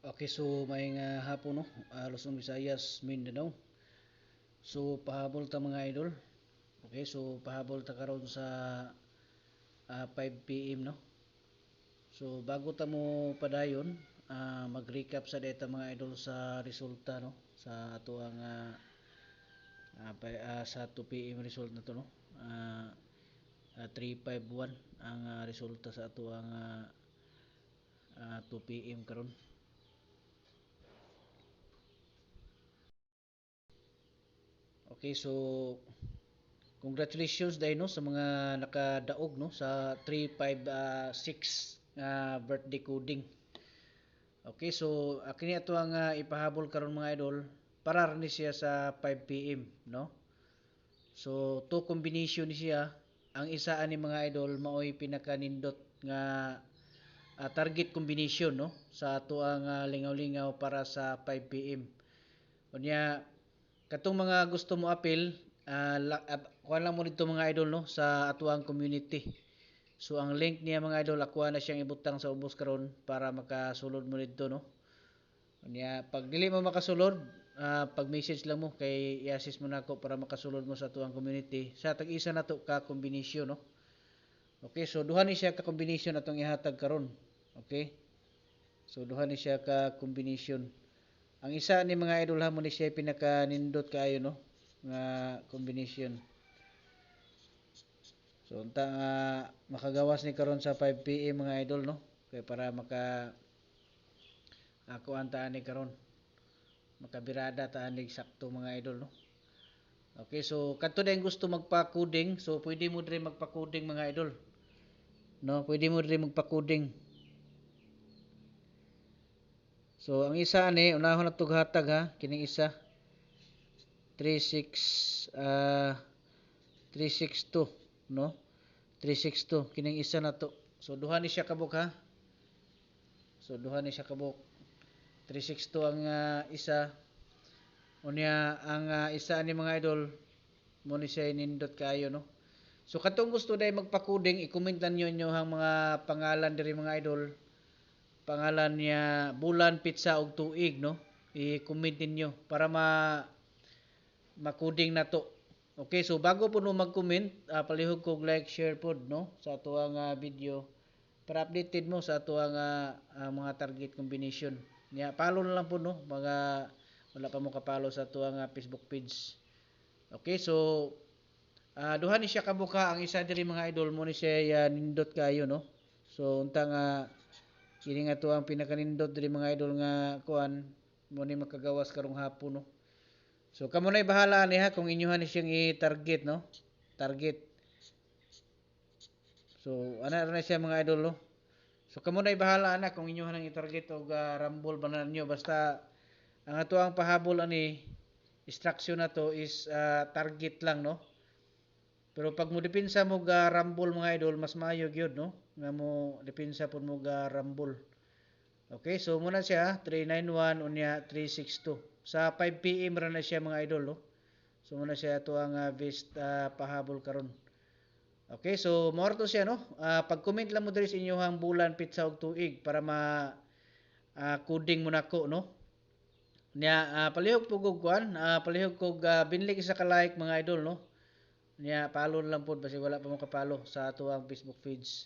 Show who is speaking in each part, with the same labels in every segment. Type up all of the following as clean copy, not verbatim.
Speaker 1: Okay, so may nga hapon no, Luzon, Visayas, Mindanao. So pahabol ta mga idol. Okay, so pahabol ta karon sa 5 PM no. So bago ta mo padayon, mag-recap sa data mga idol sa resulta no sa ato ang sa 2 PM result na to no. Ah, 351 ang resulta sa ato ang 2 PM karon. Okay, so congratulations dahil no sa mga nakadaog no sa 356 birthday coding. Okay, so kini ato ang ipahabol karon mga idol para ni siya sa 5 PM no. So two combination ni siya. Ang isa ani mga idol maoy pinakanindot nga target combination no sa ato ang lingaw-lingaw para sa 5 PM. Unya katong mga gusto mo apil, kuha lang mo dito mga idol no sa atuang community. So ang link niya mga idol ako na siyang ibutang sa ubos karon para makasulod mo dito no. Unya pag dili mo makasulod, pag-message lang mo kay i-assist mo nako para makasulod mo sa atuang community. Sa tag-isa nato ka kombinasyon no. Okay, so duha ni siya ka kombinasyon atong ihatag karon. Okay? So duha ni siya ka kombinasyon. Ang isa ni mga idol ha mo ni siya pinaka nindot kaayo no nga combination. So unta nga makagawas ni karon sa 5 PM mga idol no. Kay para maka ako antaan ni karon. Makabirada taan ni sakto mga idol no. Okay, so kadto din gusto magpa-coding, so pwede mo dire magpa-coding mga idol. No, pwede mo dire magpa-coding. So ang isa ani unahon na hatag ha, kining isa 36 362 no. 362 kining isa na to. So duha ni siya kabuk ha. So duha ni siya kabuk. 362 ang isa. Unya ang isa ni mga idol mo ni siya nindot kaayo no. So katong gusto day magpa-coding, i-comment lang niyo ang mga pangalan diri mga idol. Pangalan niya bulan, pizza ug tuig no. I-comment ninyo para ma-coding na to. Okay, so bago po no mag-comment, palihog kog like, share pod no sa ato ang video para updated mo sa ato ang mga target combination. Nya follow na lang po no mga wala pa mo ka-follow sa ato ang Facebook page. Okay, so duha ni siya kabuka, ang isa diri mga idol mo ni siya nindot kayo no. So unta nga kini nga to ang pinakanindot diri mga idol nga kuan mo ni makagawas karong hapon no. So kamo nay bahala ani ha kung inyohan ni siyang i-target no. Target. So ana na siya mga idol no. So kamo nay bahala na kung inyohan ang i-target og rumble ba ninyo basta ang ato ang pahabol ani instruction na to is target lang no. Pero pag mo depensa mo ga rumble mga idol mas maayo gyud no nga mo depensa pud mo ga rumble. Okay, so muna siya 391 unya 362. Sa 5 PM ra na siya mga idol no. So muna siya ato ang best pahabol karon. Okay, so mo to siya no. Pag-comment lang mo diri sa inyohang bulan, pizza ug tuig para coding mo nako no. Nya palihog pug og kuan, palihog kog binlik sa ka-like mga idol no. Nya follow lang pod basi wala pa mo ka-follow sa ato ang Facebook page.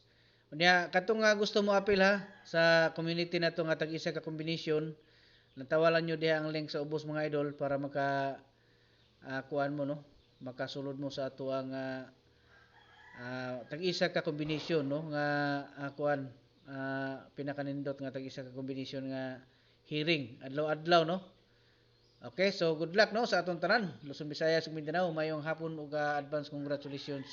Speaker 1: Nya katong gusto mo apil ha sa community nato nga tag-isa ka combination, natawalan nyo diha ang link sa ubos mga idol para kuan mo no, makasulod mo sa ato ang tag-isa ka combination no nga kuan pinakanindot nga tag-isa ka combination nga hearing adlaw-adlaw no. Okay, so good luck no sa atong tanan. Luzon, Visayas ug Mindanao, mayong hapon ug advance congratulations.